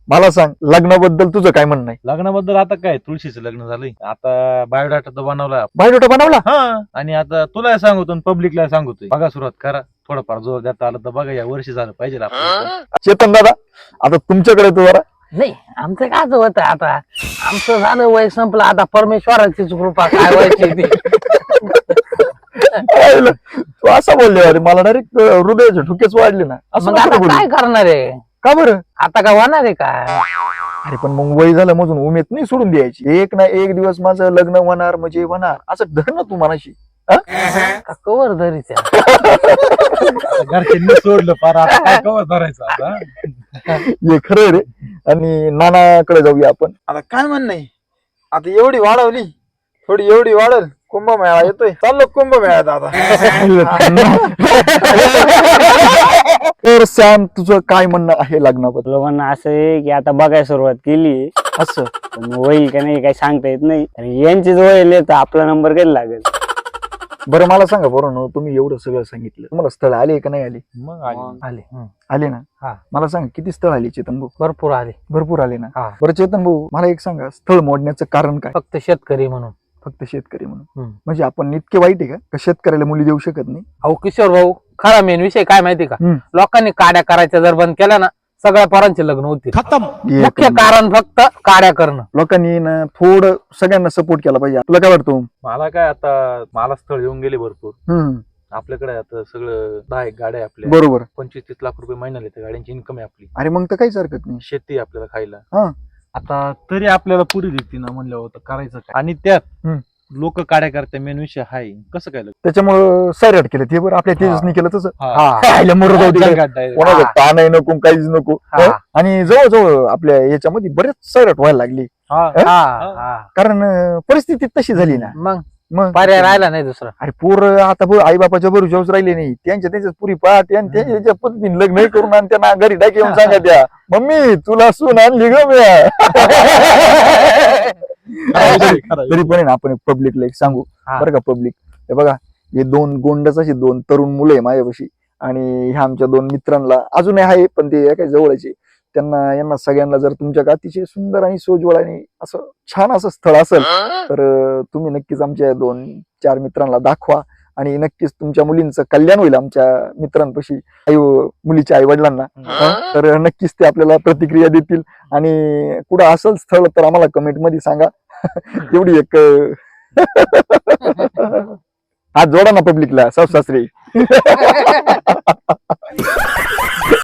मला सांग लग्नाबद्दल तुझं काय म्हणणं आहे? लग्नाबद्दल आता काय तुळशीचं लग्न झालंय, आता बायोडाटा तर बनवला. बायोडाटा बनवला? हा, आणि आता तुला सांगतो पब्लिकला सांगतोय, बघा सुरुवात करा, थोडंफार जोर देता आलं तर बघा, या वर्षी झालं पाहिजे आपल्याला. चेतन दादा आता तुमच्याकडे तू जरा नाही आमचं काय होत आता, आमचं झालं वय संपलं, आता परमेश्वराचीच कृपा काय व्हायची ती. तू असं बोलले अरे मला डायरेक्ट हृदयाचे ठुकेच वाढले ना. असं मग नको आता बोलू. काय करणार आहे, का बरं? आता काय होणार आहे काय? अरे पण मग वय झालं म्हणून उमेद नाही सोडून द्यायची. एक ना एक दिवस माझं लग्न होणार म्हणजे होणार असं धर ना तू मनाशी. का कवर धरीच्या घरच्यांनी सोडलं पार, आता काय कवर धरायचं आता. हे खरं रे. आणि नानाकडे जाऊया आपण. आता काय म्हणणं आहे, आता एवढी वाढवली, थोडी एवढी वाढल, कुंभमेळा येतोय, चाललो कुंभमेळ्यात आता. तर सॅम तुझं काय म्हणणं आहे लग्नाबद्दल? लोकांना असं आहे की आता बघायला सुरुवात केली, असं पण होईल का नाही काही सांगता येत नाही. आणि यांचीच होईल तर आपला नंबर कधी लागेल? बरं मला सांगा बरं, तुम्ही एवढं सगळं सांगितलं, तुम्हाला स्थळ आले का नाही आले? मग आली. आले आले ना. हा. मला सांग किती स्थळ आले चेतन भाऊ? भरपूर आले. भरपूर आले ना. हा. बरं चेतन भाऊ मला एक सांगा, स्थळ मोडण्याचं कारण काय? फक्त शेतकरी म्हणून. फक्त शेतकरी म्हणून? हम्म. म्हणजे आपण इतके वाईट आहे का शेतकऱ्याला मुली देऊ शकत नाही? अहो किशोर भाऊ, खरा मेन विषय काय माहिती का, हम्म. लोकांनी काड्या करायच्या जर बंद केल्या ना, सगळ्या पोरांचे लग्न होतील. एक मुख्य कारण फक्त काड्या करणं. लोकांनी ना थोडं सगळ्यांना सपोर्ट केला पाहिजे. तुला काय वाटतं? मला काय आता, मला स्थळ येऊन गेले भरपूर. हम्म. आपल्याकडे आता सगळं 10 गाड्या आहे आपल्या, बरोबर. 25-30 लाख रुपये महिन्याला त्या गाड्यांची इन्कम आहे आपली. अरे मग तर काहीच हरकत नाही. शेती आहे आपल्याला खायला. हा. आता तरी आपल्याला पुरी देते ना म्हणल्यावर तर करायचं काय. आणि त्यात लोक काड्या करते, मेन विषय हाय कसं काय त्याच्यामुळं सैराट केलं ते बरं, आपल्या तेजसनी केलं तसं. हा. खायला मरत होती काय. लग्न. कोणाचं ताणही नको काहीच नको. हा. आणि जवळजवळ आपल्या याच्यामध्ये बरेच सैराट व्हायला लागली, हा. कारण परिस्थिती तशी झाली ना. मग पर्याय राहिला नाही दुसरा. अरे पोर आता आई बापाच्या भरोशावर राहिले नाही, त्यांच्याच पुरी पाहत आणि त्यांच्या पद्धतीने लग्न करून आणि त्यांना घरी डाके येऊन सांगा द्या, मम्मी तुला सून आणली ग म्या. तरी पण आहे ना आपण पब्लिकला एक सांगू हा. बरं का, पब्लिक हे बघा, हे 2 गोंडच अशी 2 तरुण मुलं आहे माझ्यापाशी, आणि ह्या आमच्या 2 मित्रांना अजूनही आहे पण ते काही जवळचे, यांना सगळ्यांना जर तुमच्या अतिशय सुंदर आणि सोज्वळ आणि असं छान असं स्थळ असेल तर तुम्ही नक्कीच आमच्या 2-4 मित्रांना दाखवा, आणि नक्कीच तुमच्या मुलींचं कल्याण होईल आमच्या मित्रांपाशी, मुलीच्या आई वडिलांना. तर नक्कीच ते आपल्याला प्रतिक्रिया देतील, आणि कुठं असेल स्थळ तर आम्हाला कमेंट मध्ये सांगा. एवढी एक हात जोडा ना पब्लिकला, सासू सासरे.